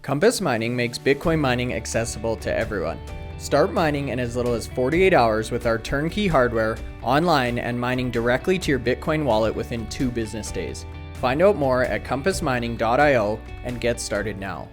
Compass Mining makes Bitcoin mining accessible to everyone. Start mining in as little as 48 hours with our turnkey hardware, online, and mining directly to your Bitcoin wallet within 2 business days. Find out more at compassmining.io and get started now.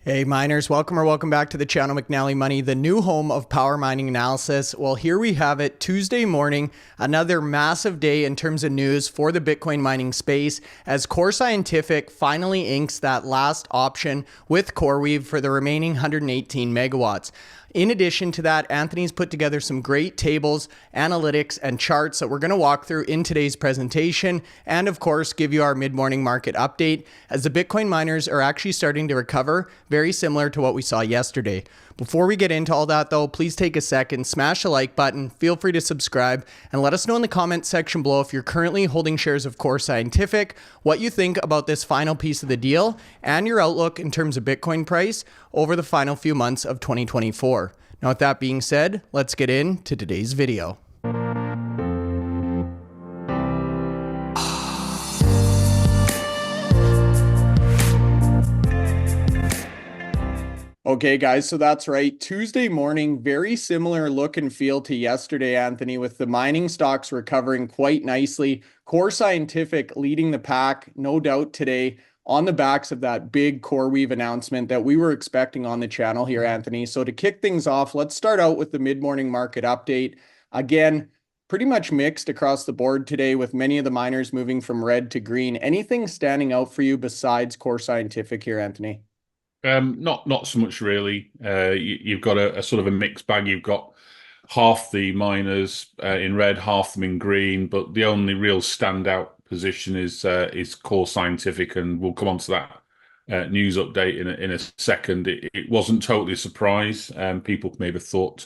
Hey miners, welcome back to the channel McNallie Money, the new home of power mining analysis. Well, here we have it, Tuesday morning, another massive day in terms of news for the Bitcoin mining space as Core Scientific finally inks that last option with CoreWeave for the remaining 118 megawatts. In addition to that, Anthony's put together some great tables, analytics, and charts that we're going to walk through in today's presentation, and of course, give you our mid-morning market update as the Bitcoin miners are actually starting to recover, very similar to what we saw yesterday. Before we get into all that though, please take a second, smash the like button, feel free to subscribe, and let us know in the comment section below if you're currently holding shares of Core Scientific, what you think about this final piece of the deal, and your outlook in terms of Bitcoin price over the final few months of 2024. Now with that being said, let's get into today's video. Okay, guys, so that's right. Tuesday morning, very similar look and feel to yesterday, Anthony, with the mining stocks recovering quite nicely. Core Scientific leading the pack, no doubt today, on the backs of that big CoreWeave announcement that we were expecting on the channel here, Anthony. So to kick things off, let's start out with the mid-morning market update. Again, pretty much mixed across the board today with many of the miners moving from red to green. Anything standing out for you besides Core Scientific here, Anthony? Not so much really. You've got a sort of a mixed bag. You've got half the miners in red, half them in green, but the only real standout position is Core Scientific, and we'll come on to that news update in a second. It wasn't totally a surprise. People maybe thought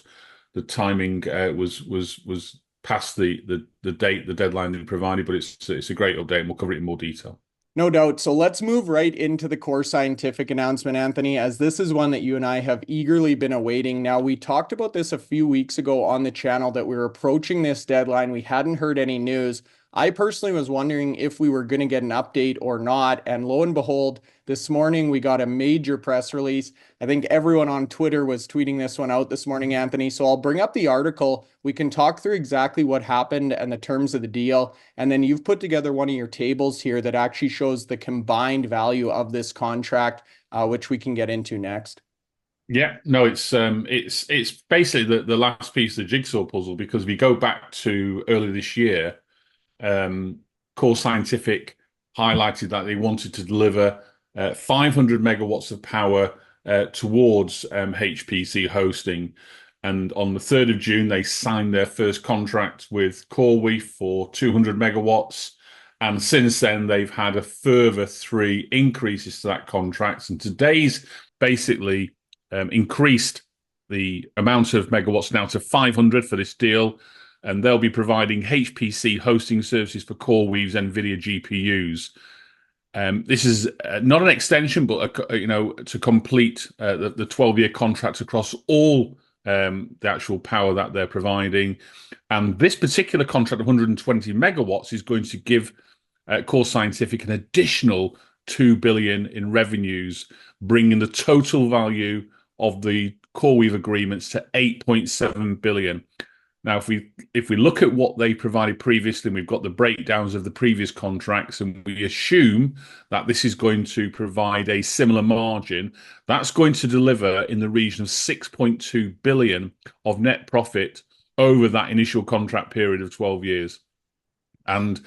the timing was past the date, the deadline they provided, but it's a great update, and we'll cover it in more detail. No doubt. So let's move right into the Core Scientific announcement, Anthony, as this is one that you and I have eagerly been awaiting. Now, we talked about this a few weeks ago on the channel that we were approaching this deadline. We hadn't heard any news. I personally was wondering if we were going to get an update or not. And lo and behold, this morning we got a major press release. I think everyone on Twitter was tweeting this one out this morning, Anthony. So I'll bring up the article. We can talk through exactly what happened and the terms of the deal. And then you've put together one of your tables here that actually shows the combined value of this contract, which we can get into next. Yeah, no, it's basically the last piece of the jigsaw puzzle, because if we go back to earlier this year, Core Scientific highlighted that they wanted to deliver 500 megawatts of power towards HPC hosting. And on the 3rd of June, they signed their first contract with CoreWeave for 200 megawatts. And since then, they've had a further 3 increases to that contract. And today's basically increased the amount of megawatts now to 500 for this deal. And they'll be providing HPC hosting services for CoreWeave's NVIDIA GPUs. This is not an extension, but to complete the 12-year contract across all the actual power that they're providing. And this particular contract, 120 megawatts, is going to give Core Scientific an additional $2 billion in revenues, bringing the total value of the CoreWeave agreements to $8.7 billion. Now, if we look at what they provided previously, and we've got the breakdowns of the previous contracts, and we assume that this is going to provide a similar margin, that's going to deliver in the region of $6.2 billion of net profit over that initial contract period of 12 years. And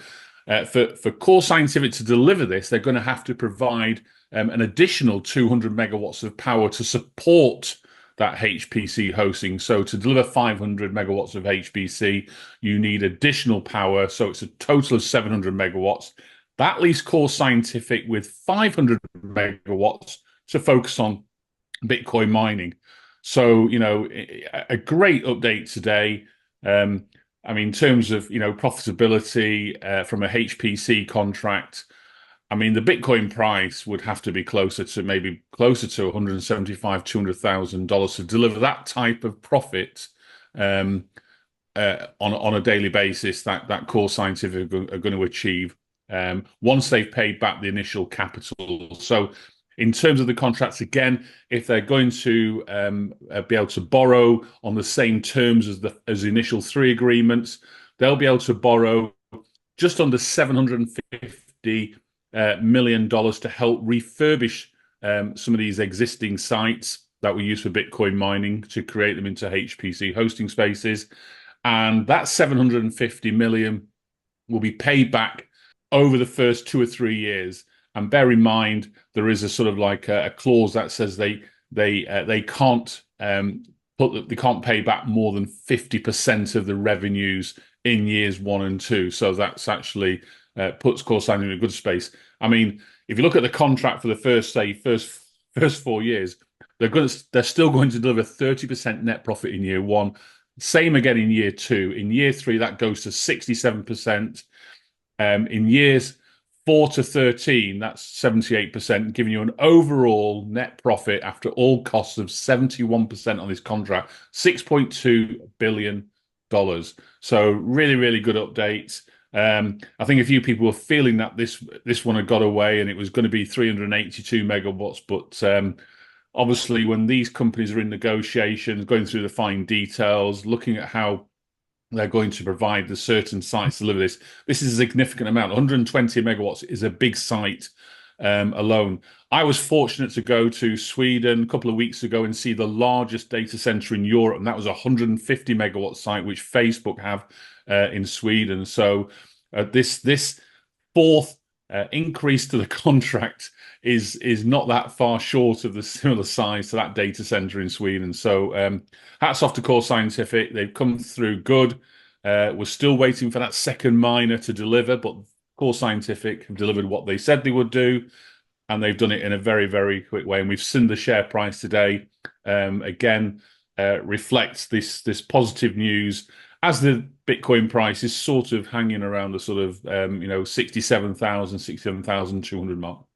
for Core Scientific to deliver this, they're going to have to provide an additional 200 megawatts of power to support that HPC hosting. So to deliver 500 megawatts of HPC, you need additional power. So it's a total of 700 megawatts. That leaves Core Scientific with 500 megawatts to focus on Bitcoin mining. So, a great update today. In terms of, profitability from a HPC contract, the Bitcoin price would have to be closer to $175,000, $200,000 to deliver that type of profit on a daily basis that Core Scientific are going to achieve once they've paid back the initial capital. So In terms of the contracts, again, if they're going to be able to borrow on the same terms as the initial 3 agreements, they'll be able to borrow just under $750 million to help refurbish some of these existing sites that we use for Bitcoin mining to create them into HPC hosting spaces. And that 750 million will be paid back over the first 2 or 3 years. And bear in mind, there is a sort of like a clause that says they can't they can't pay back more than 50% of the revenues in years 1 and 2. So that's actually puts CoreSign in a good space. I mean, if you look at the contract for the first 4 years, they're still going to deliver 30% net profit in year 1. Same again in year 2. In year 3, that goes to 67%. In years 4 to 13, that's 78%, giving you an overall net profit after all costs of 71% on this contract, $6.2 billion. So really, really good updates. I think a few people were feeling that this one had got away and it was going to be 382 megawatts, but obviously when these companies are in negotiations, going through the fine details, looking at how they're going to provide the certain sites to deliver this is a significant amount. 120 megawatts is a big site alone. I was fortunate to go to Sweden a couple of weeks ago and see the largest data center in Europe, and that was a 150 megawatt site which Facebook have in Sweden. So this fourth increase to the contract is not that far short of the similar size to that data center in Sweden. So hats off to Core Scientific. They've come through good. We're still waiting for that second miner to deliver, but Core Scientific have delivered what they said they would do, and they've done it in a very, very quick way. And we've seen the share price today again reflects this positive news as the Bitcoin price is sort of hanging around the sort of 67,200 mark.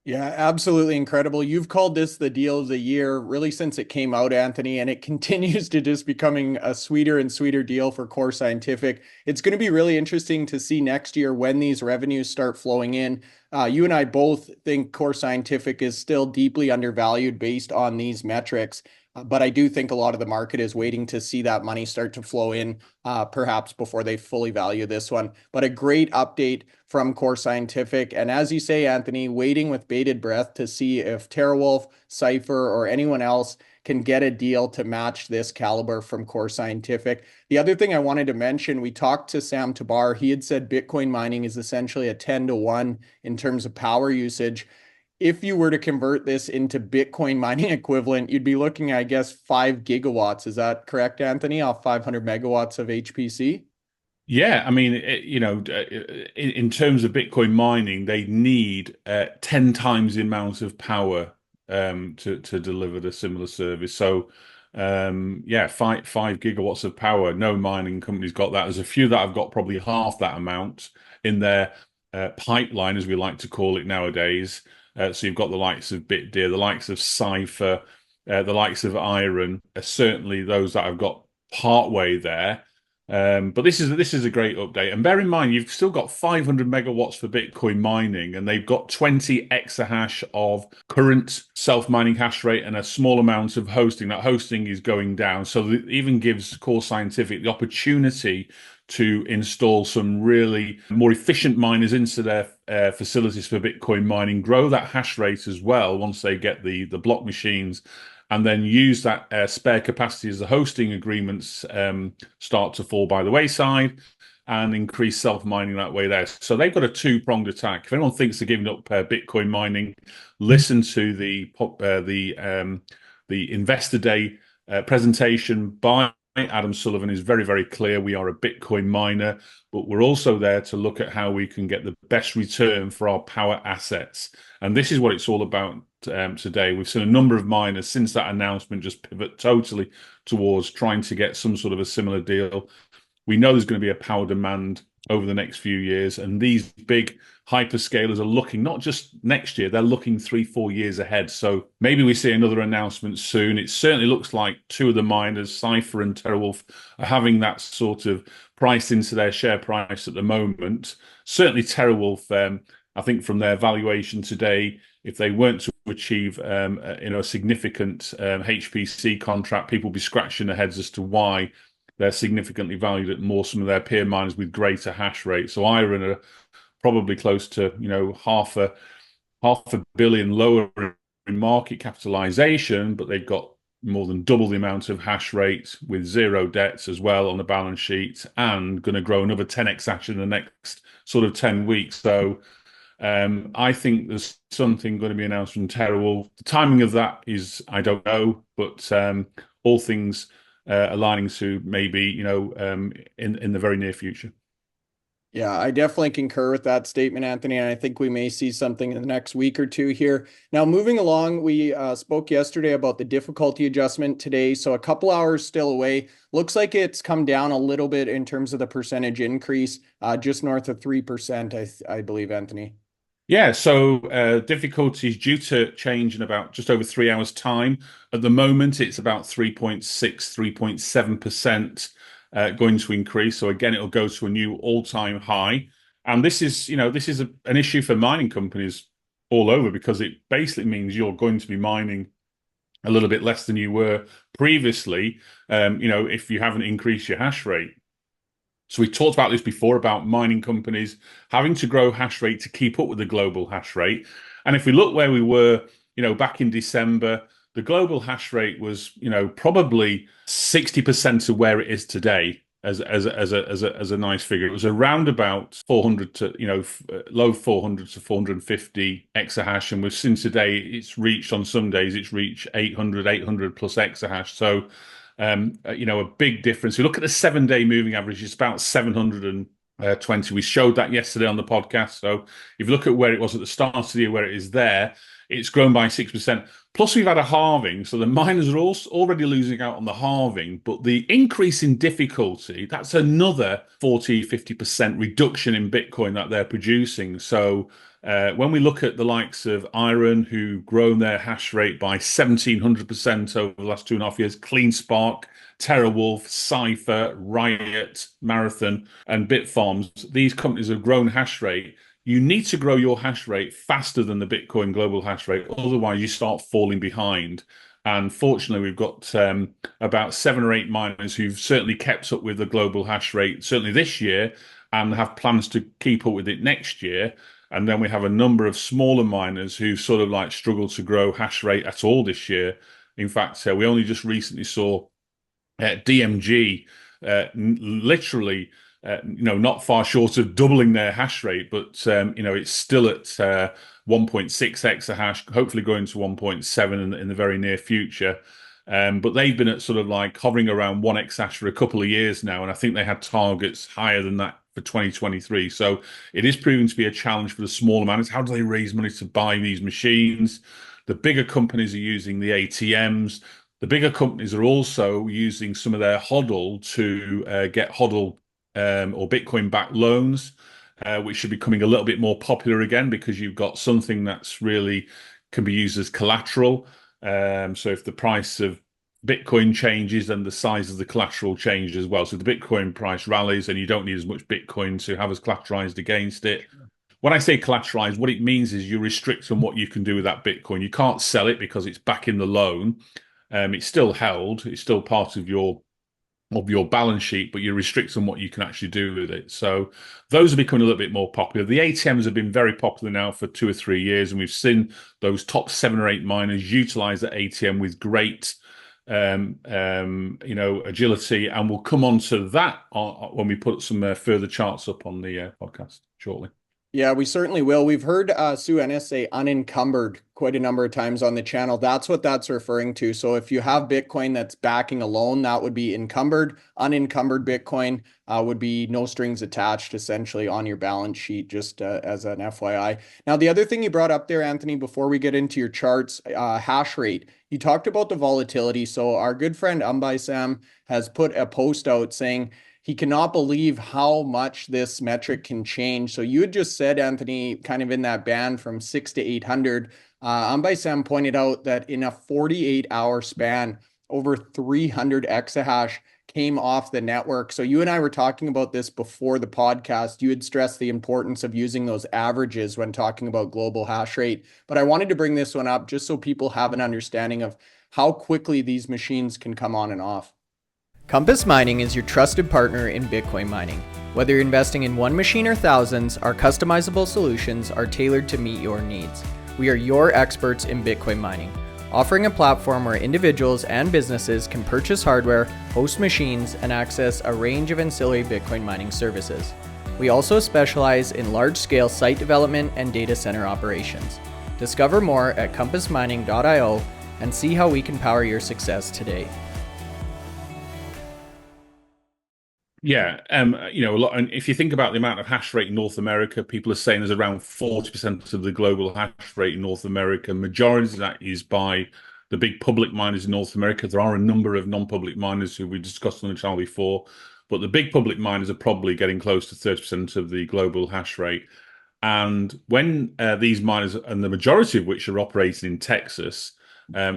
Yeah, absolutely incredible. You've called this the deal of the year really since it came out, Anthony, and it continues to just becoming a sweeter and sweeter deal for Core Scientific. It's going to be really interesting to see next year when these revenues start flowing in. You and I both think Core Scientific is still deeply undervalued based on these metrics. But I do think a lot of the market is waiting to see that money start to flow in, perhaps before they fully value this one. But a great update from Core Scientific. And as you say, Anthony, waiting with bated breath to see if TeraWulf, Cypher, or anyone else can get a deal to match this caliber from Core Scientific. The other thing I wanted to mention, we talked to Sam Tabar. He had said Bitcoin mining is essentially a 10-to-1 in terms of power usage. If you were to convert this into Bitcoin mining equivalent, you'd be looking, I guess, 5 gigawatts. Is that correct, Anthony, off 500 megawatts of HPC? Yeah, I mean, in terms of Bitcoin mining, they need 10 times the amount of power to deliver the similar service. So, yeah, 5 gigawatts of power. No mining company's got that. There's a few that have got probably half that amount in their pipeline, as we like to call it nowadays. So you've got the likes of Bitdeer, the likes of Cypher, the likes of IREN, certainly those that have got partway there. But this is a great update. And bear in mind, you've still got 500 megawatts for Bitcoin mining, and they've got 20 exahash of current self-mining hash rate and a small amount of hosting. That hosting is going down. So it even gives Core Scientific the opportunity to install some really more efficient miners into their facilities for Bitcoin mining, grow that hash rate as well once they get the block machines, and then use that spare capacity as the hosting agreements start to fall by the wayside, and increase self-mining that way there. So they've got a two-pronged attack. If anyone thinks they're giving up Bitcoin mining, listen to the Investor Day presentation by Adam Sullivan. Is very, very clear. We are a Bitcoin miner, but we're also there to look at how we can get the best return for our power assets. And this is what it's all about today. We've seen a number of miners since that announcement just pivot totally towards trying to get some sort of a similar deal. We know there's going to be a power demand over the next few years, and these big hyperscalers are looking not just next year, they're looking 3-4 years ahead. So maybe we see another announcement soon. It certainly looks like two of the miners, Cypher and TeraWulf, are having that sort of priced into their share price at the moment. Certainly TeraWulf, I think from their valuation today, if they weren't to achieve a significant HPC contract, people will be scratching their heads as to why they're significantly valued at more some of their peer miners with greater hash rate. So IREN are probably close to half a billion lower in market capitalization, but they've got more than double the amount of hash rate with zero debts as well on the balance sheet, and going to grow another 10 exahash in the next sort of 10 weeks. So I think there's something going to be announced from TeraWulf. The timing of that is, I don't know, but all things aligning to maybe, in the very near future. Yeah, I definitely concur with that statement, Anthony, and I think we may see something in the next week or two here. Now, moving along, we spoke yesterday about the difficulty adjustment today, so a couple hours still away. Looks like it's come down a little bit in terms of the percentage increase, just north of 3%, I believe, Anthony. Yeah, so difficulty is due to change in about just over 3 hours' time. At the moment, it's about 3.6, 3.7% going to increase. So again, it'll go to a new all-time high. And this is an issue for mining companies all over, because it basically means you're going to be mining a little bit less than you were previously, if you haven't increased your hash rate. So we talked about this before, about mining companies having to grow hash rate to keep up with the global hash rate. And if we look where we were, back in December, the global hash rate was, probably 60% of where it is today as a nice figure. It was around about 400 to, low 400 to 450 exahash. And we've seen today it's reached, on some days, it's reached 800 plus exahash. So a big difference. We look at the 7-day moving average, it's about 720. We showed that yesterday on the podcast. So if you look at where it was at the start of the year, where it is there, it's grown by 6%. Plus, we've had a halving. So the miners are also already losing out on the halving. But the increase in difficulty, that's another 40-50% reduction in Bitcoin that they're producing. So when we look at the likes of IREN, who've grown their hash rate by 1,700% over the last 2.5 years, CleanSpark, TeraWulf, Cypher, Riot, Marathon, and Bitfarms, these companies have grown hash rate. You need to grow your hash rate faster than the Bitcoin global hash rate. Otherwise, you start falling behind. And fortunately, we've got about 7 or 8 miners who've certainly kept up with the global hash rate, certainly this year, and have plans to keep up with it next year. And then we have a number of smaller miners who sort of like struggle to grow hash rate at all this year. In fact, we only just recently saw DMG literally, not far short of doubling their hash rate, but it's still at 1.6 exahash, hopefully going to 1.7 in the very near future. But they've been at sort of like hovering around 1 exahash for a couple of years now, and I think they had targets higher than that for 2023. So it is proving to be a challenge for the smaller miners. How do they raise money to buy these machines? The bigger companies are using the ATMs. The bigger companies are also using some of their HODL to get HODL or Bitcoin-backed loans, which should be becoming a little bit more popular again, because you've got something that's really can be used as collateral. So if the price of Bitcoin changes, then the size of the collateral changes as well. So the Bitcoin price rallies and you don't need as much Bitcoin to have as collateralized against it. When I say collateralized, what it means is you restrict on what you can do with that Bitcoin. You can't sell it because it's back in the loan. It's still held. It's still part of your balance sheet, but you restrict on what you can actually do with it. So those are becoming a little bit more popular. The ATMs have been very popular now for 2 or 3 years, and we've seen those top 7 or 8 miners utilize the ATM with great agility, and we'll come on to that when we put some further charts up on the podcast shortly. Yeah, we certainly will. We've heard Sue Ennis say unencumbered quite a number of times on the channel. That's what that's referring to. So if you have Bitcoin that's backing a loan, that would be encumbered. Unencumbered Bitcoin would be no strings attached, essentially, on your balance sheet, just as an FYI. Now, the other thing you brought up there, Anthony, before we get into your charts, hash rate. You talked about the volatility. So our good friend Sam has put a post out saying he cannot believe how much this metric can change. So you had just said, Anthony, kind of in that band from 6 to 800. Sam pointed out that in a 48-hour span, over 300 exahash came off the network. So you and I were talking about this before the podcast. You had stressed the importance of using those averages when talking about global hash rate. But I wanted to bring this one up just so people have an understanding of how quickly these machines can come on and off. Compass Mining is your trusted partner in Bitcoin mining. Whether you're investing in one machine or thousands, our customizable solutions are tailored to meet your needs. We are your experts in Bitcoin mining, offering a platform where individuals and businesses can purchase hardware, host machines, and access a range of ancillary Bitcoin mining services. We also specialize in large-scale site development and data center operations. Discover more at compassmining.io and see how we can power your success today. Yeah, a lot. And if you think about the amount of hash rate in North America, people are saying there's around 40% of the global hash rate in North America. Majority of that is by the big public miners in North America. There are a number of non-public miners who we discussed on the channel before, but the big public miners are probably getting close to 30% of the global hash rate. And when these miners, and the majority of which are operating in Texas,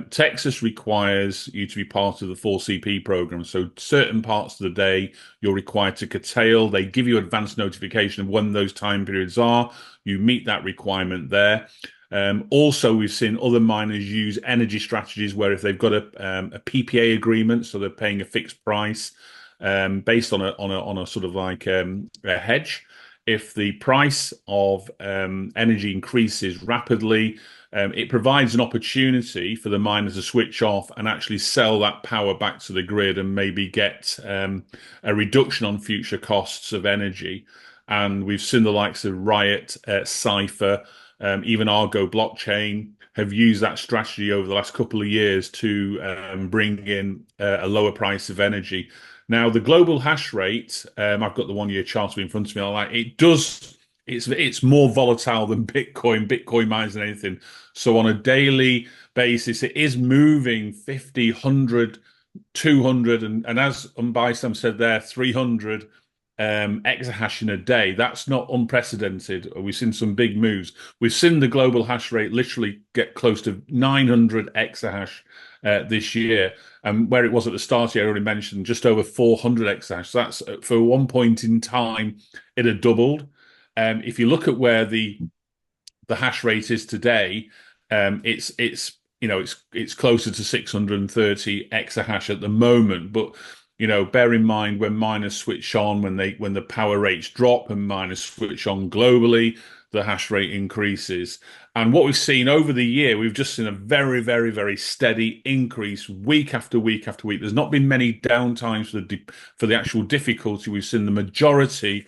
Texas requires you to be part of the 4CP program. So certain parts of the day you're required to curtail. They give you advance notification of when those time periods are. You meet that requirement there. Also, we've seen other miners use energy strategies where if they've got a PPA agreement, so they're paying a fixed price based on a sort of like a hedge. If the price of energy increases rapidly, it provides an opportunity for the miners to switch off and actually sell that power back to the grid and maybe get a reduction on future costs of energy. And we've seen the likes of Riot, Cypher, even Argo Blockchain have used that strategy over the last couple of years to bring in a lower price of energy. Now, the global hash rate, I've got the 1-year chart in front of me. I like it does. It's more volatile than Bitcoin. Bitcoin mines than anything. So on a daily basis, it is moving 50, 100, 200, and as Unbysam said there, 300 exahash in a day. That's not unprecedented. We've seen some big moves. We've seen the global hash rate literally get close to 900 exahash this year. And where it was at the start, I already mentioned just over 400 exahash. So that's for one point in time, it had doubled. If you look at where the hash rate is today, it's closer to 630 exahash at the moment. But bear in mind when miners switch on, when the power rates drop and miners switch on globally, the hash rate increases. And what we've seen over the year, we've just seen a very, very, very steady increase week after week after week. There's not been many downtimes for the actual difficulty. We've seen the majority.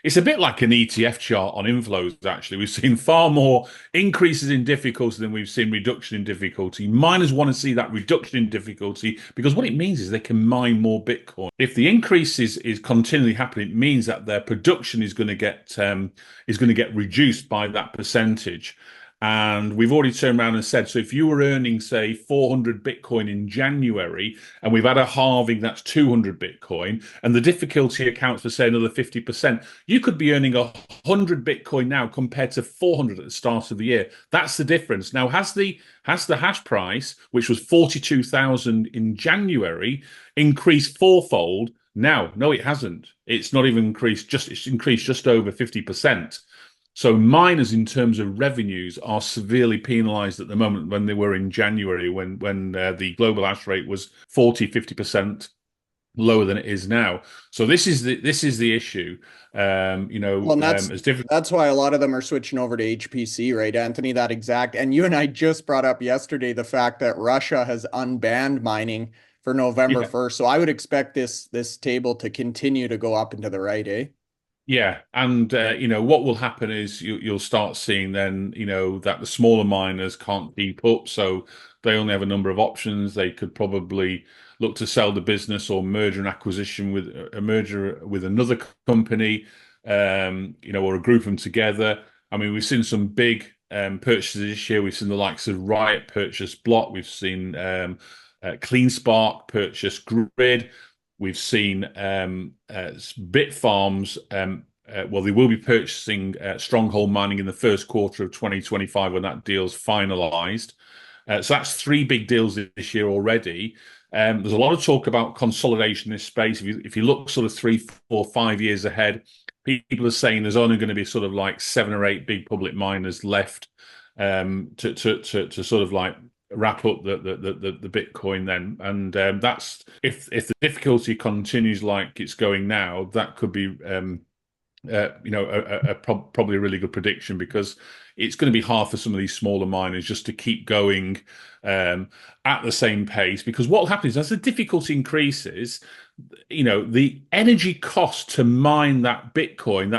It's a bit like an ETF chart on inflows, actually. We've seen far more increases in difficulty than we've seen reduction in difficulty. Miners want to see that reduction in difficulty because what it means is they can mine more Bitcoin. If the increase is continually happening, it means that their production is going to get reduced by that percentage. And we've already turned around and said, so if you were earning, say, 400 Bitcoin in January, and we've had a halving, that's 200 Bitcoin, and the difficulty accounts for, say, another 50%, you could be earning 100 Bitcoin now compared to 400 at the start of the year. That's the difference. Now, has the hash price, which was 42,000 in January, increased fourfold? No, it hasn't. It's not even increased, it's increased just over 50%. So miners, in terms of revenues, are severely penalized at the moment when they were in January, when the global hash rate was 40-50% lower than it is now. So this is the issue. That's why a lot of them are switching over to HPC, right, Anthony? That exact. And you and I just brought up yesterday the fact that Russia has unbanned mining for November 1st. So I would expect this table to continue to go up into the right, eh? Yeah, and what will happen is you'll start seeing then that the smaller miners can't keep up, so they only have a number of options. They could probably look to sell the business or merger and acquisition with another company, or a group them together. I mean, we've seen some big purchases this year. We've seen the likes of Riot purchase Block. We've seen CleanSpark purchase Grid. We've seen Bitfarms, they will be purchasing Stronghold Mining in the first quarter of 2025 when that deal's finalized. So that's 3 big deals this year already. There's a lot of talk about consolidation in this space. If you look sort of 3, 4, 5 years ahead, people are saying there's only going to be sort of like 7 or 8 big public miners left to sort of like wrap up the Bitcoin then. And that's if the difficulty continues like it's going now, that could be probably a really good prediction, because it's going to be hard for some of these smaller miners just to keep going at the same pace. Because what happens as the difficulty increases, the energy cost to mine that Bitcoin,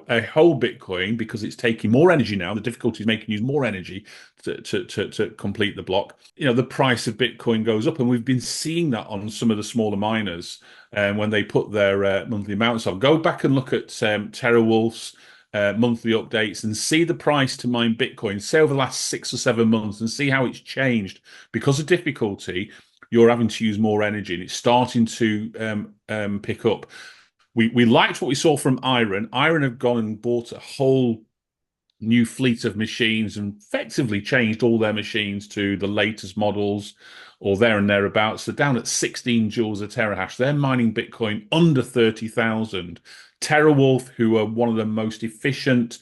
a whole Bitcoin, because it's taking more energy now. The difficulty is making use more energy to complete the block. The price of Bitcoin goes up, and we've been seeing that on some of the smaller miners when they put their monthly amounts on. Go back and look at TeraWulf's monthly updates and see the price to mine Bitcoin, say over the last 6 or 7 months, and see how it's changed. Because of difficulty, you're having to use more energy, and it's starting to pick up. We liked what we saw from IREN. IREN have gone and bought a whole new fleet of machines and effectively changed all their machines to the latest models or there and thereabouts. So down at 16 joules a terahash, they're mining Bitcoin under 30,000. TeraWulf, who are one of the most efficient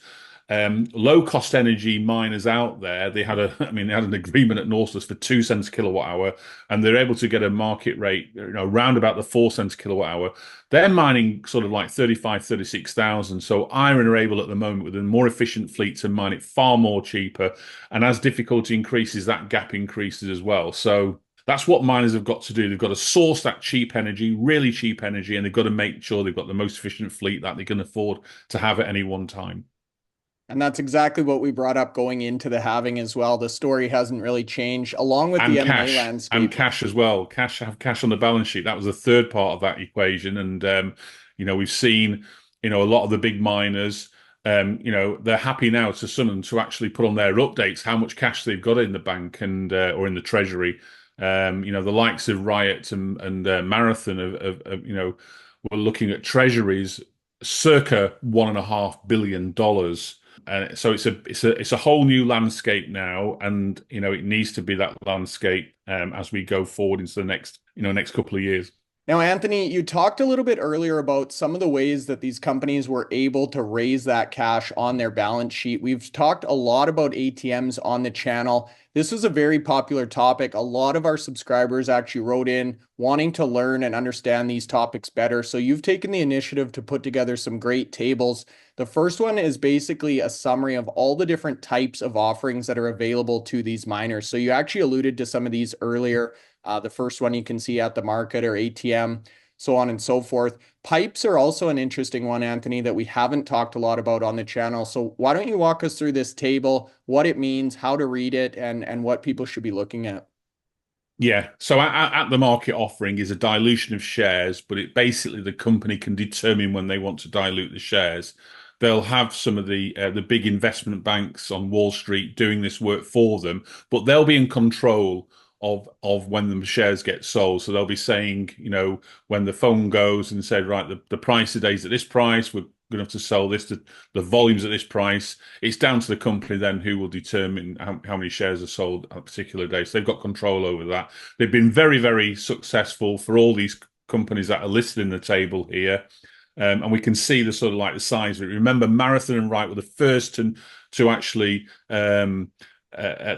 low-cost energy miners out there, they had an agreement at Northwest for 2 cents a kilowatt hour, and they're able to get a market rate, around about the 4 cents a kilowatt hour. They're mining sort of like 35, 36,000. So IREN are able at the moment with a more efficient fleet to mine it far more cheaper. And as difficulty increases, that gap increases as well. So that's what miners have got to do. They've got to source that cheap energy, really cheap energy, and they've got to make sure they've got the most efficient fleet that they can afford to have at any one time. And that's exactly what we brought up going into the halving as well. The story hasn't really changed, along with the M&A landscape. And cash as well. Have cash on the balance sheet. That was the third part of that equation. And, we've seen, a lot of the big miners, they're happy now to someone to actually put on their updates how much cash they've got in the bank and or in the treasury. The likes of Riot and Marathon were looking at treasuries circa $1.5 billion. So it's a whole new landscape now, and it needs to be that landscape as we go forward into the next couple of years. Now, Anthony, you talked a little bit earlier about some of the ways that these companies were able to raise that cash on their balance sheet. We've talked a lot about ATMs on the channel. This was a very popular topic. A lot of our subscribers actually wrote in wanting to learn and understand these topics better. So you've taken the initiative to put together some great tables. The first one is basically a summary of all the different types of offerings that are available to these miners. So you actually alluded to some of these earlier. The first one you can see at the market or ATM, so on and so forth. Pipes are also an interesting one, Anthony, that we haven't talked a lot about on the channel. So why don't you walk us through this table, what it means, how to read it, and what people should be looking at? Yeah. So at the market offering is a dilution of shares, but it basically the company can determine when they want to dilute the shares. They'll have some of the big investment banks on Wall Street doing this work for them, but they'll be in control of when the shares get sold. So they'll be saying, when the phone goes and said, right, the price today is at this price, we're going to have to sell this to the volumes at this price. It's down to the company then who will determine how many shares are sold on a particular day. So they've got control over that. They've been very, very successful for all these companies that are listed in the table here. And we can see the sort of like the size of it. Remember, Marathon and Riot were the first to actually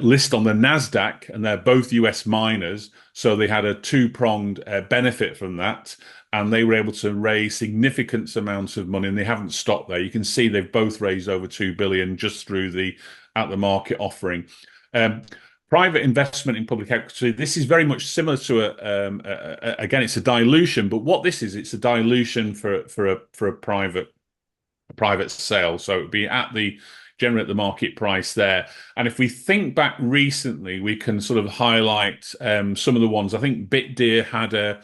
list on the NASDAQ, and they're both US miners. So they had a two-pronged benefit from that. And they were able to raise significant amounts of money, and they haven't stopped there. You can see they've both raised over 2 billion just through the at the market offering. Private investment in public equity. This is very much similar to again, it's a dilution, but what this is, it's a dilution for a private sale. So it would be generally at the market price there. And if we think back recently, we can sort of highlight some of the ones. I think Bitdeer had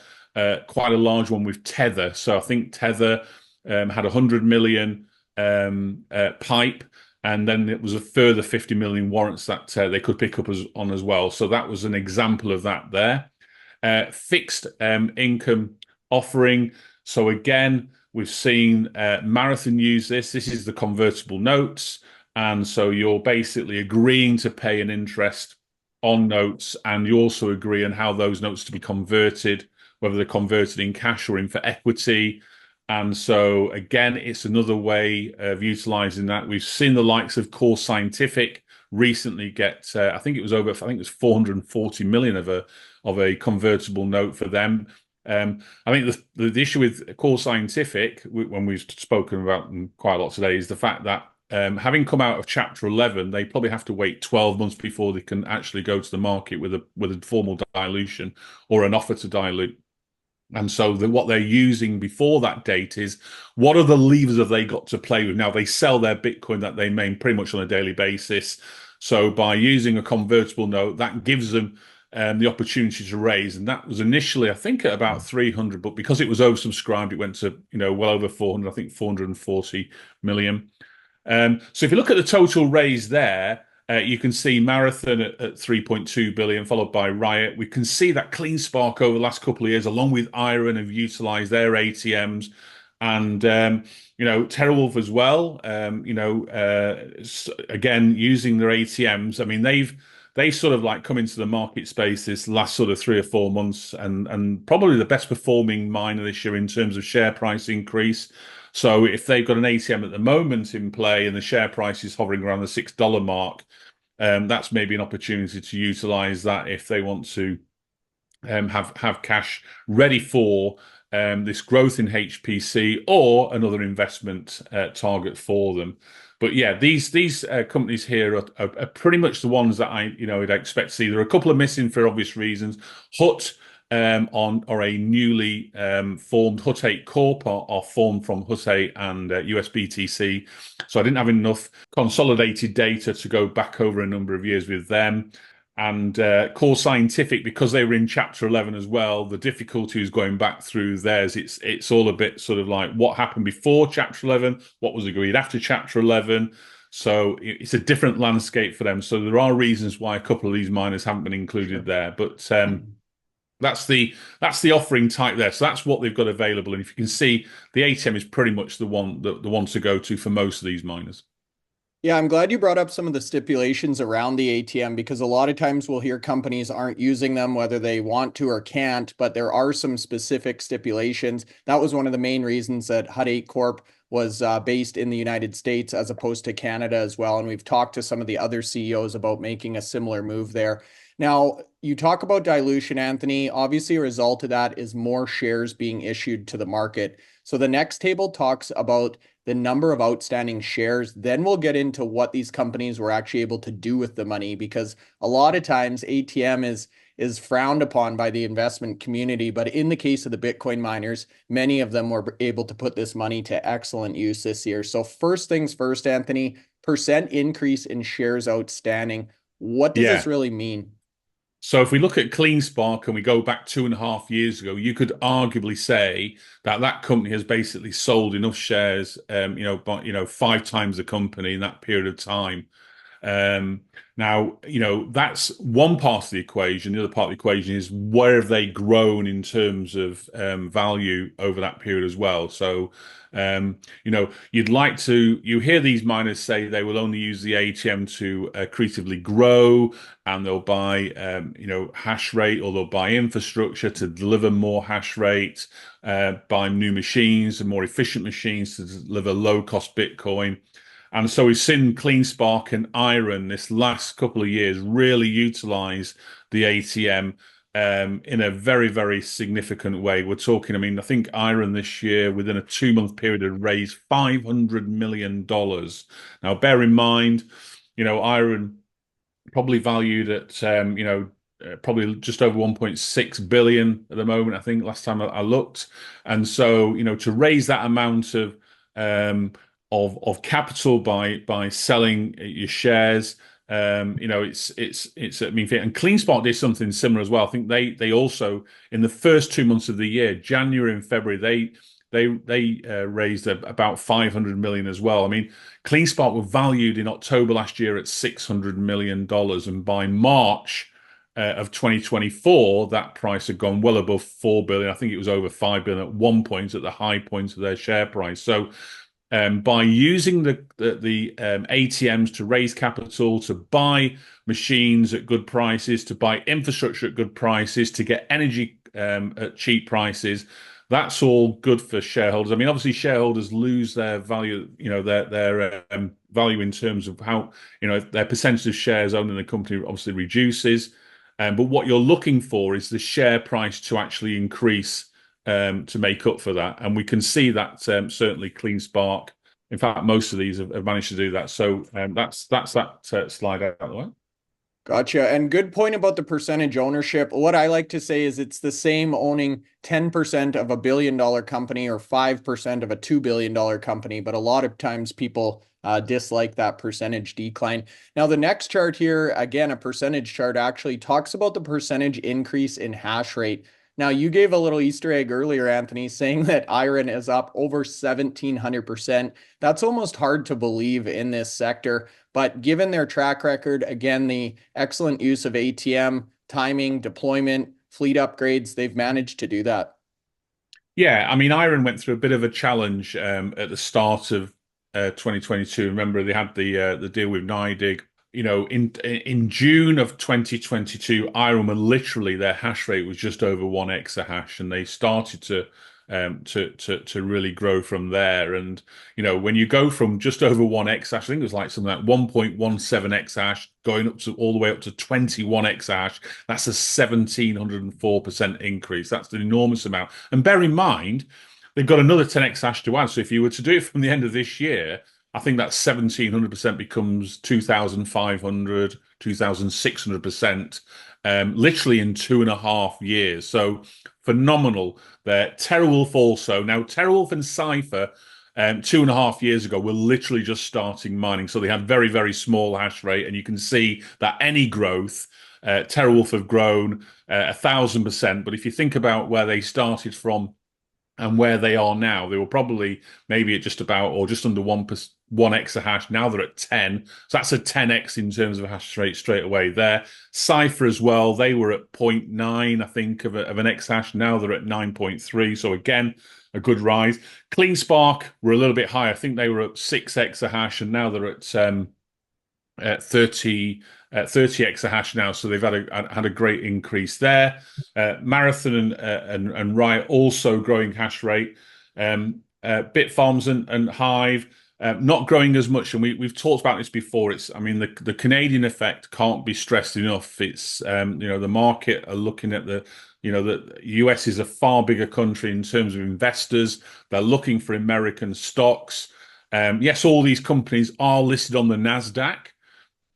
quite a large one with Tether. So I think Tether had 100 million pipe, and then it was a further 50 million warrants that they could pick up on as well. So that was an example of that there. Fixed income offering. So again, we've seen Marathon use this. This is the convertible notes. And so you're basically agreeing to pay an interest on notes, and you also agree on how those notes to be converted, whether they're converted in cash or in for equity. And so again, it's another way of utilizing that. We've seen the likes of Core Scientific recently get, I think it was 440 million of a convertible note for them. I think the issue with Core Scientific, when we've spoken about them quite a lot today, is the fact that having come out of Chapter 11, they probably have to wait 12 months before they can actually go to the market with a formal dilution or an offer to dilute. And so what they're using before that date is, what other levers have they got to play with? Now, they sell their Bitcoin that they mine pretty much on a daily basis. So by using a convertible note, that gives them the opportunity to raise. And that was initially, I think, at about 300, but because it was oversubscribed, it went to, well over 400, I think 440 million. So if you look at the total raise there, you can see Marathon at 3.2 billion, followed by Riot. We can see that CleanSpark over the last couple of years, along with IREN, have utilized their ATMs, and TeraWulf as well. Again, using their ATMs. I mean, they sort of like come into the market space this last sort of 3 or 4 months, and probably the best performing miner this year in terms of share price increase. So if they've got an ATM at the moment in play and the share price is hovering around the $6 mark, that's maybe an opportunity to utilize that if they want to have cash ready for this growth in HPC or another investment target for them. But yeah, these companies here are pretty much the ones that I'd expect to see. There are a couple of missing for obvious reasons. Hut or a newly formed Hut 8 Corp are formed from Hut 8 and US BTC. So I didn't have enough consolidated data to go back over a number of years with them. And Core Scientific, because they were in Chapter 11 as well, the difficulty is going back through theirs. It's all a bit sort of like what happened before Chapter 11, what was agreed after Chapter 11. So it's a different landscape for them. So there are reasons why a couple of these miners haven't been included there. But that's the offering type there. So that's what they've got available. And if you can see, the ATM is pretty much the one to go to for most of these miners. Yeah, I'm glad you brought up some of the stipulations around the ATM, because a lot of times we'll hear companies aren't using them, whether they want to or can't, but there are some specific stipulations. That was one of the main reasons that Hut 8 Corp was based in the United States as opposed to Canada as well. And we've talked to some of the other CEOs about making a similar move there. Now, you talk about dilution, Anthony. Obviously, a result of that is more shares being issued to the market. So the next table talks about the number of outstanding shares. Then we'll get into what these companies were actually able to do with the money, because a lot of times ATM is frowned upon by the investment community. But in the case of the Bitcoin miners, many of them were able to put this money to excellent use this year. So first things first, Anthony, percent increase in shares outstanding. What does this really mean? So if we look at CleanSpark and we go back 2.5 years ago, you could arguably say that company has basically sold enough shares, but 5 times the company in that period of time. Now, that's one part of the equation. The other part of the equation is where have they grown in terms of value over that period as well. So, you hear these miners say they will only use the ATM to creatively grow, and they'll buy, hash rate, or they'll buy infrastructure to deliver more hash rate, buy new machines and more efficient machines to deliver low-cost Bitcoin. And so we've seen CleanSpark and IREN this last couple of years really utilize the ATM in a very, very significant way. We're talking, I think IREN this year, within a 2-month period, had raised $500 million. Now, bear in mind, IREN probably valued at, probably just over 1.6 billion at the moment, I think, last time I looked. And so, to raise that amount of capital by selling your shares, it's and CleanSpark did something similar as well. I think they also, in the first 2 months of the year, January and February, they raised about 500 million as well. CleanSpark were valued in October last year at $600 million, and by March of 2024, that price had gone well above 4 billion. I think it was over 5 billion at one point, at the high point of their share price. So by using the ATMs to raise capital, to buy machines at good prices, to buy infrastructure at good prices, to get energy at cheap prices. That's all good for shareholders. I mean, obviously, shareholders lose their value, their value in terms of how, their percentage of shares owned in the company obviously reduces. But what you're looking for is the share price to actually increase to make up for that. And we can see that certainly CleanSpark. In fact, most of these have managed to do that. So that's that slide out of the way. Gotcha. And good point about the percentage ownership. What I like to say is it's the same owning 10% of $1 billion company or 5% of a $2 billion company, but a lot of times people dislike that percentage decline. Now, the next chart here, again, a percentage chart actually talks about the percentage increase in hash rate. Now, you gave a little Easter egg earlier, Anthony, saying that IREN is up over 1,700%. That's almost hard to believe in this sector. But given their track record, again, the excellent use of ATM, timing, deployment, fleet upgrades, they've managed to do that. Yeah, I mean, IREN went through a bit of a challenge at the start of 2022. Remember, they had the deal with NYDIG. In June of 2022, IREN were literally their hash rate was just over 1 exahash, and they started to really grow from there. And when you go from just over 1 exahash, I think it was like something like 1.17 exahash, going up to all the way up to 21 exahash, that's a 1,704% increase. That's an enormous amount. And bear in mind, they've got another 10 exahash to add. So if you were to do it from the end of this year, I think that 1,700% becomes 2,500, 2,600%, literally in 2.5 years. So phenomenal there. TeraWulf also. Now, TeraWulf and Cypher, 2.5 years ago, were literally just starting mining. So they had very, very small hash rate. And you can see that any growth, TeraWulf have grown 1,000%. But if you think about where they started from and where they are now, they were probably maybe at just about or just under 1 exahash. Now they're at 10. So that's a 10x in terms of hash rate straight away there. Cypher as well, they were at 0.9, I think, of an exahash. Now they're at 9.3. So again, a good rise. CleanSpark were a little bit higher. I think they were at 6 exahash, and now they're at 30 exahash now, so they've had a great increase there. Marathon and Riot also growing hash rate. Bitfarms and Hive not growing as much, and we've talked about this before. I mean, the Canadian effect can't be stressed enough. It's the market are looking at the US is a far bigger country in terms of investors. They're looking for American stocks. Yes, all these companies are listed on the NASDAQ.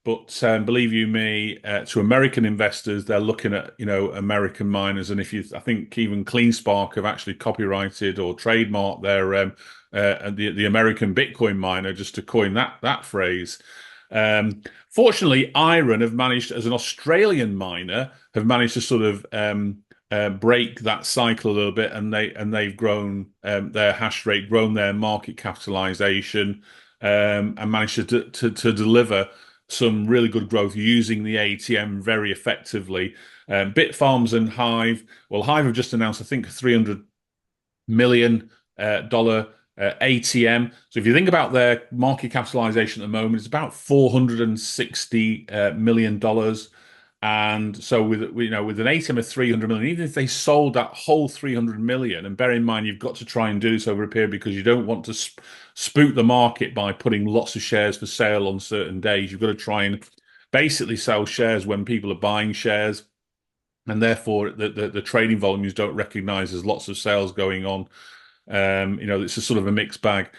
But believe you me, to American investors, they're looking at American miners, and I think even CleanSpark have actually copyrighted or trademarked their the American Bitcoin miner, just to coin that phrase. Fortunately, IREN have managed, as an Australian miner, have managed to sort of break that cycle a little bit, and they've grown their hash rate, grown their market capitalization, and managed to deliver some really good growth using the ATM very effectively. Bitfarms and Hive, well, Hive have just announced, I think, $300 million ATM. So if you think about their market capitalization at the moment, it's about $460 million. And so with an ATM of 300 million, even if they sold that whole 300 million, and bear in mind, you've got to try and do this over a period because you don't want to spook the market by putting lots of shares for sale on certain days. You've got to try and basically sell shares when people are buying shares, and therefore the trading volumes don't recognize there's lots of sales going on. It's a sort of a mixed bag.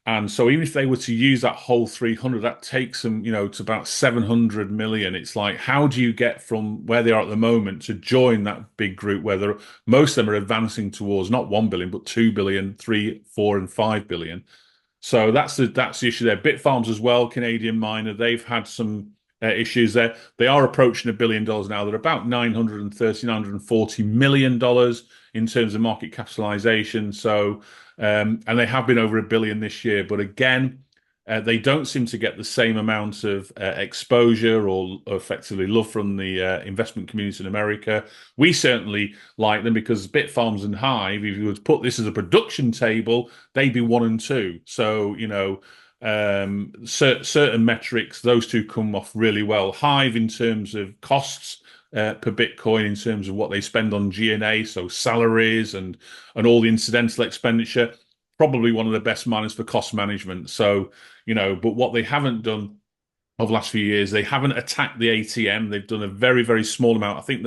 And so even if they were to use that whole 300, that takes them, to about 700 million. It's like, how do you get from where they are at the moment to join that big group where most of them are advancing towards not 1 billion, but 2 billion, 3, 4, and 5 billion. So that's the issue there. Bitfarms as well, Canadian miner, they've had some issues there. They are approaching $1 billion now. They're about $940 million in terms of market capitalization. So, and they have been over $1 billion this year. But again, They don't seem to get the same amount of exposure or effectively love from the investment community in America. We certainly like them because Bitfarms and Hive, if you were to put this as a production table, they'd be 1 and 2. So, certain metrics, those two come off really well. Hive in terms of costs per Bitcoin, in terms of what they spend on G&A, so salaries and all the incidental expenditure, probably one of the best miners for cost management. So, but what they haven't done over the last few years, they haven't attacked the ATM. They've done a very, very small amount. I think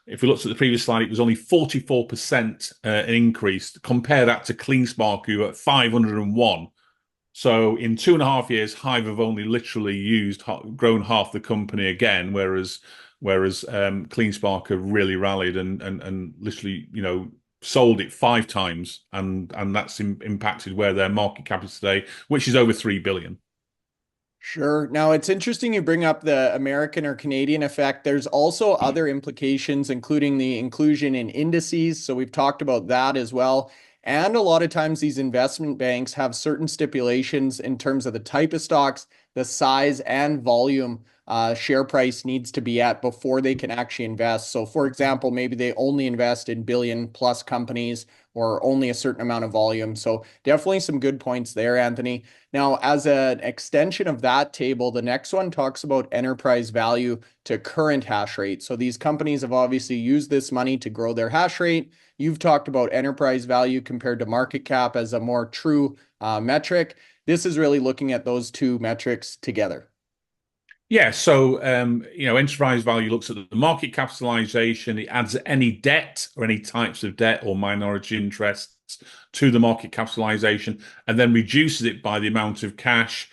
if we looked at the previous slide, it was only 44% increase. Compare that to CleanSpark, who are at 501. So in 2.5 years, Hive have only literally grown half the company again, whereas CleanSpark have really rallied and literally, sold it 5 times, and that's impacted where their market cap is today, which is over 3 billion. Sure. Now, it's interesting you bring up the American or Canadian effect. There's also other implications, including the inclusion in indices. So we've talked about that as well. And a lot of times these investment banks have certain stipulations in terms of the type of stocks, the size and volume share price needs to be at before they can actually invest. So for example, maybe they only invest in billion plus companies or only a certain amount of volume. So definitely some good points there, Anthony. Now, as an extension of that table, the next one talks about enterprise value to current hash rate. So these companies have obviously used this money to grow their hash rate. You've talked about enterprise value compared to market cap as a more true metric. This is really looking at those two metrics together. Yeah, so enterprise value looks at the market capitalization. It adds any debt or any types of debt or minority interests to the market capitalization, and then reduces it by the amount of cash.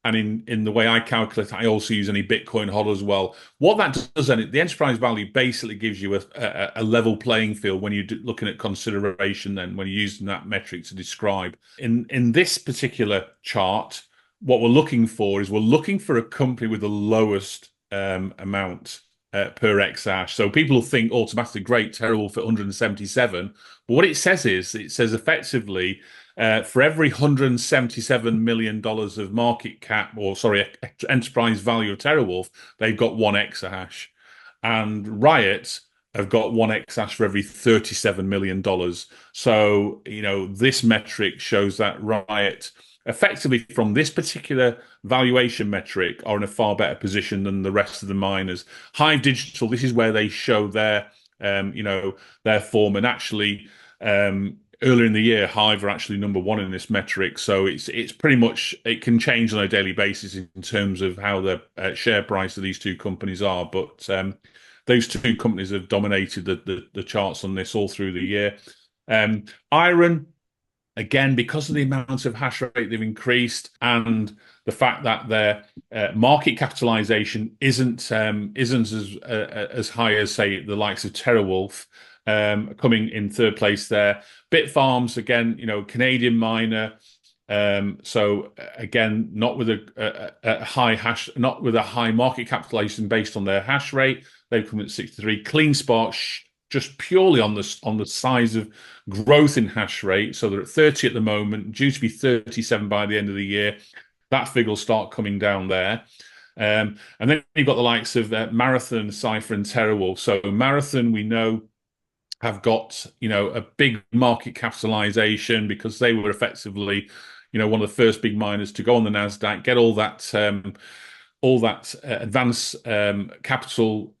And in the way I calculate, I also use any Bitcoin hodl as well. What that does then, the enterprise value basically gives you a level playing field when you're looking at consideration. Then when you're using that metric to describe in this particular chart, what we're looking for is a company with the lowest amount per exahash. So people think automatically, great, TeraWulf at 177. But what it says effectively, for every $177 million of market cap, or sorry, enterprise value of TeraWulf, they've got 1 exahash. And Riot have got 1 exahash for every $37 million. So, this metric shows that Riot, effectively from this particular valuation metric, are in a far better position than the rest of the miners. Hive Digital, this is where they show their form. And actually, earlier in the year, Hive are actually number 1 in this metric. So it's pretty much, it can change on a daily basis in terms of how the share price of these two companies are. But those two companies have dominated the charts on this all through the year. IREN, again, because of the amount of hash rate they've increased and the fact that their market capitalization isn't as high as, say, the likes of TeraWulf, coming in 3rd place there. Bitfarms, again, Canadian miner. So again, not with a high market capitalization based on their hash rate. They've come at 63. CleanSpark, just purely on the size of growth in hash rate. So they're at 30 at the moment, due to be 37 by the end of the year. That figure will start coming down there. And then you've got the likes of Marathon, Cypher, and TeraWulf. So Marathon, we know, have got a big market capitalization because they were effectively one of the first big miners to go on the Nasdaq, get all that advanced capital,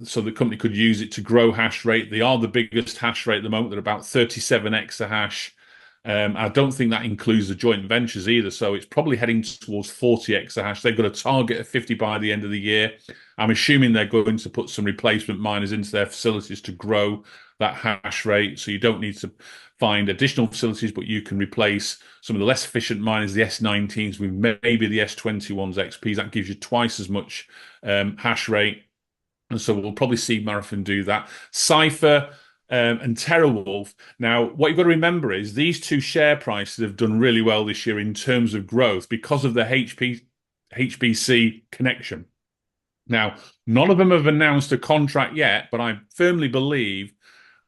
so the company could use it to grow hash rate. They are the biggest hash rate at the moment. They're about 37 exahash. I don't think that includes the joint ventures either. So it's probably heading towards 40 exahash. They've got a target of 50 by the end of the year. I'm assuming they're going to put some replacement miners into their facilities to grow that hash rate. So you don't need to find additional facilities, but you can replace some of the less efficient miners, the S19s, with maybe the S21s XPs. That gives you twice as much hash rate. And so we'll probably see Marathon do that. Cypher and TeraWulf. Now, what you've got to remember is these two share prices have done really well this year in terms of growth because of the HPC connection. Now, none of them have announced a contract yet, but I firmly believe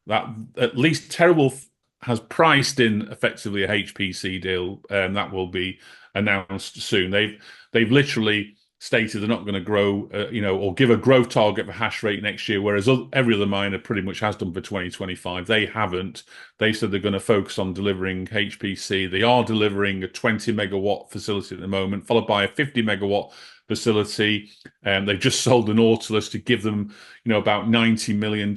that at least TeraWulf has priced in effectively a HPC deal that will be announced soon. They've literally stated they're not going to grow, or give a growth target for hash rate next year, whereas every other miner pretty much has done for 2025. They haven't. They said they're going to focus on delivering HPC. They are delivering a 20 megawatt facility at the moment, followed by a 50 megawatt facility. They've just sold the Nautilus to give them, about $90 million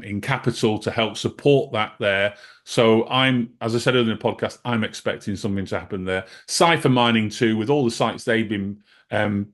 in capital to help support that there. So as I said earlier in the podcast, I'm expecting something to happen there. Cypher Mining too, with all the sites they've been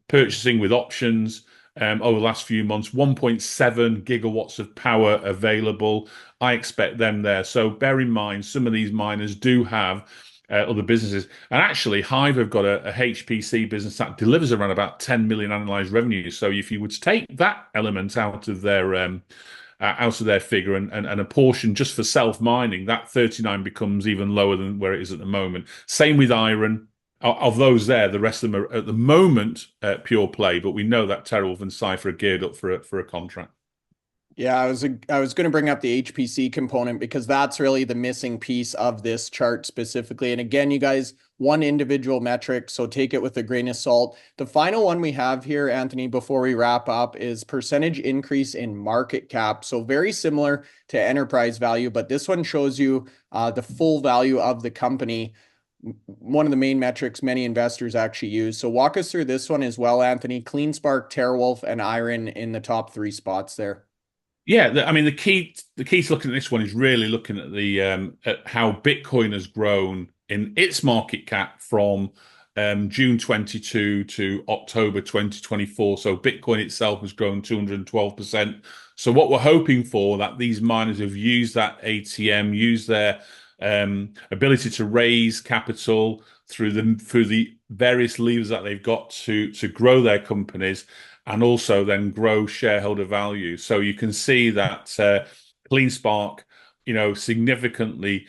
purchasing with options over the last few months, 1.7 gigawatts of power available. I expect them there. So bear in mind, some of these miners do have other businesses. And actually, Hive have got a HPC business that delivers around about 10 million analyzed revenues. So if you were to take that element out of their figure and a portion just for self-mining, that 39 becomes even lower than where it is at the moment. Same with IREN. Of those there, the rest of them are at the moment pure play, but we know that TeraWulf and Cypher are geared up for a contract. Yeah, I was going to bring up the HPC component because that's really the missing piece of this chart specifically. And again, you guys, one individual metric, so take it with a grain of salt. The final one we have here, Anthony, before we wrap up, is percentage increase in market cap. So very similar to enterprise value, but this one shows you the full value of the company. One of the main metrics many investors actually use. So walk us through this one as well, Anthony. CleanSpark, TeraWulf, and IREN in the top 3 spots there. Yeah, I mean the key to looking at this one is really looking at the at how Bitcoin has grown in its market cap from June 22 to October 2024. So Bitcoin itself has grown 212%. So what we're hoping for, that these miners have used that ATM, used their ability to raise capital through the various levers that they've got to grow their companies, and also then grow shareholder value. So you can see that CleanSpark, significantly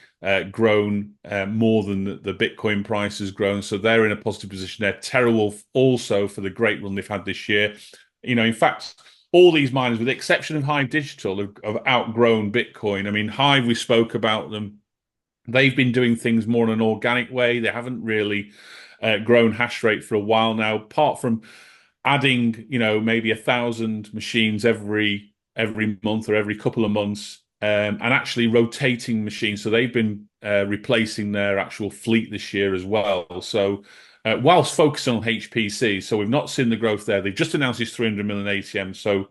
grown more than the Bitcoin price has grown. So they're in a positive position there. TeraWulf also, for the great run they've had this year. In fact, all these miners, with the exception of Hive Digital, have outgrown Bitcoin. I mean, Hive, we spoke about them. They've been doing things more in an organic way. They haven't really grown hash rate for a while now, apart from adding, maybe 1,000 machines every month or every couple of months, and actually rotating machines. So they've been replacing their actual fleet this year as well. So whilst focusing on HPC, so we've not seen the growth there. They've just announced this 300 million ATM. So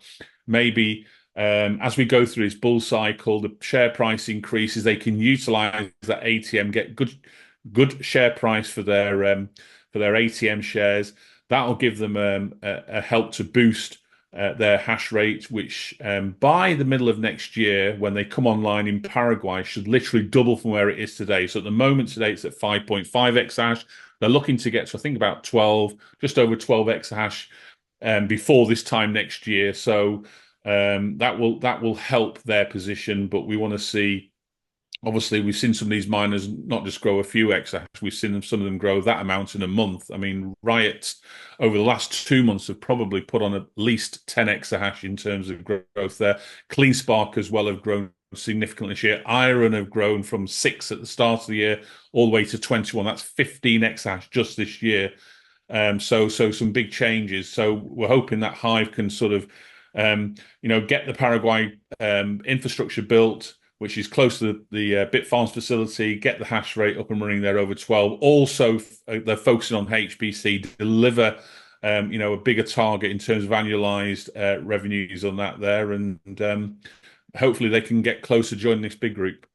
maybe as we go through this bull cycle, the share price increases, they can utilize that ATM, get good share price for their ATM shares. That'll give them a help to boost their hash rate, which by the middle of next year, when they come online in Paraguay, should literally double from where it is today. So at the moment today, it's at 5.5 exahash. They're looking to get to, I think, about 12, just over 12 exahash before this time next year. So that will help their position. But we want to see. Obviously, we've seen some of these miners not just grow a few exahash, we've seen some of them grow that amount in a month. I mean, Riot, over the last 2 months, have probably put on at least 10 exahash in terms of growth there. CleanSpark as well have grown significantly this year. IREN have grown from 6 at the start of the year all the way to 21. That's 15 exahash just this year. So some big changes. So we're hoping that Hive can sort of, get the Paraguay infrastructure built, which is close to the Bitfarms facility, get the hash rate up and running there over 12. Also, they're focusing on HPC, deliver, a bigger target in terms of annualized revenues on that there. And hopefully they can get closer to joining this big group.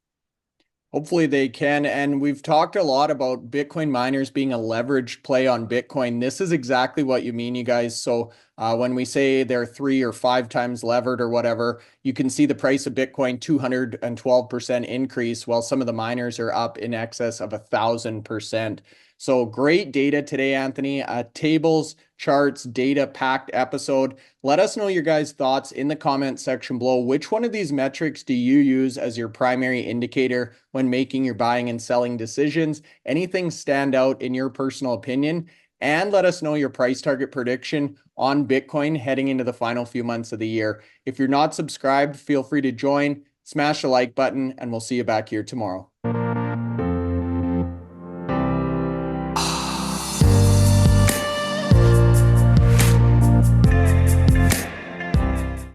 Hopefully they can. And we've talked a lot about Bitcoin miners being a leveraged play on Bitcoin. This is exactly what you mean, you guys. So when we say they're 3 or 5 times levered or whatever, you can see the price of Bitcoin 212% increase, while some of the miners are up in excess of 1,000%. So great data today, Anthony. Tables, charts, data packed episode. Let us know your guys' thoughts in the comment section below. Which one of these metrics do you use as your primary indicator when making your buying and selling decisions? Anything stand out in your personal opinion? And let us know your price target prediction on Bitcoin heading into the final few months of the year. If you're not subscribed, feel free to join. Smash the like button, and we'll see you back here tomorrow.